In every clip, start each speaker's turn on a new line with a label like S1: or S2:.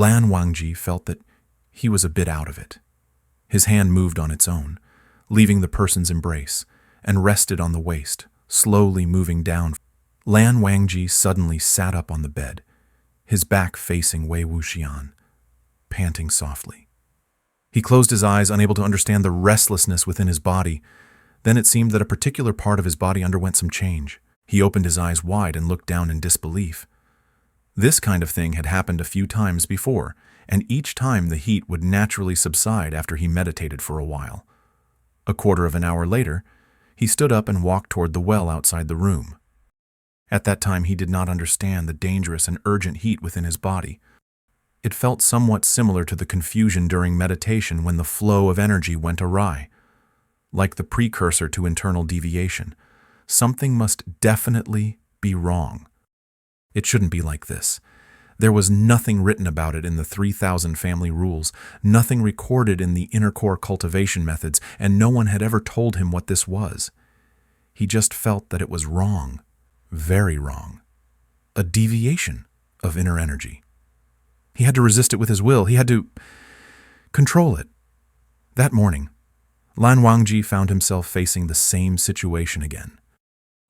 S1: Lan Wangji felt that he was a bit out of it. His hand moved on its own, leaving the person's embrace, and rested on the waist, slowly moving down. Lan Wangji suddenly sat up on the bed, his back facing Wei Wuxian, panting softly. He closed his eyes, unable to understand the restlessness within his body. Then it seemed that a particular part of his body underwent some change. He opened his eyes wide and looked down in disbelief. This kind of thing had happened a few times before, and each time the heat would naturally subside after he meditated for a while. A quarter of an hour later, he stood up and walked toward the well outside the room. At that time, he did not understand the dangerous and urgent heat within his body. It felt somewhat similar to the confusion during meditation when the flow of energy went awry. Like the precursor to internal deviation, something must definitely be wrong. It shouldn't be like this. There was nothing written about it in the 3,000 family rules, nothing recorded in the inner core cultivation methods, and no one had ever told him what this was. He just felt that it was wrong, very wrong. A deviation of inner energy. He had to resist it with his will. He had to control it. That morning, Lan Wangji found himself facing the same situation again.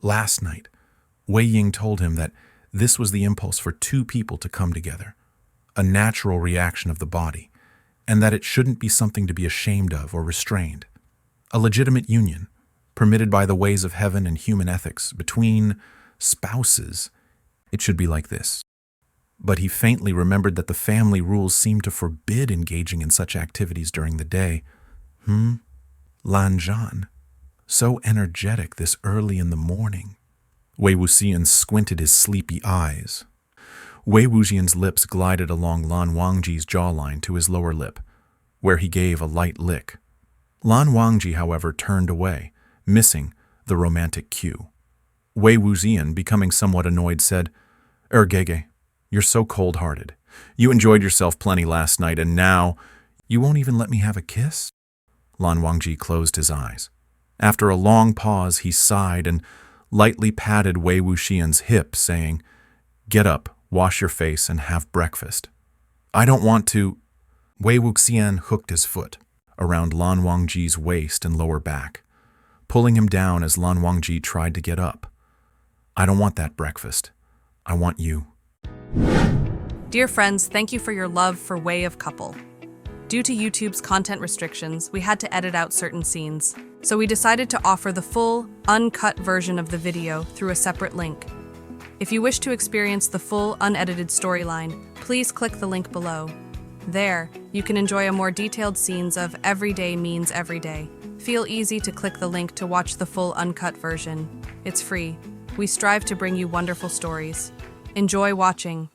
S1: Last night, Wei Ying told him that this was the impulse for two people to come together, a natural reaction of the body, and that it shouldn't be something to be ashamed of or restrained. A legitimate union, permitted by the ways of heaven and human ethics, between spouses. It should be like this. But he faintly remembered that the family rules seemed to forbid engaging in such activities during the day. Lan Zhan, so energetic this early in the morning. Wei Wuxian squinted his sleepy eyes. Wei Wuxian's lips glided along Lan Wangji's jawline to his lower lip, where he gave a light lick. Lan Wangji, however, turned away, missing the romantic cue. Wei Wuxian, becoming somewhat annoyed, said, Gege, you're so cold-hearted. You enjoyed yourself plenty last night, and now you won't even let me have a kiss? Lan Wangji closed his eyes. After a long pause, he sighed and lightly patted Wei Wuxian's hip, saying, Get up, wash your face, and have breakfast. I don't want to. Wei Wuxian hooked his foot around Lan Wangji's waist and lower back, pulling him down as Lan Wangji tried to get up. I don't want that breakfast. I want you.
S2: Dear friends, thank you for your love for Way of Couple. Due to YouTube's content restrictions, we had to edit out certain scenes, so we decided to offer the full, uncut version of the video through a separate link. If you wish to experience the full, unedited storyline, please click the link below. There, you can enjoy a more detailed scenes of Every Day Means Every Day. Feel easy to click the link to watch the full uncut version. It's free. We strive to bring you wonderful stories. Enjoy watching.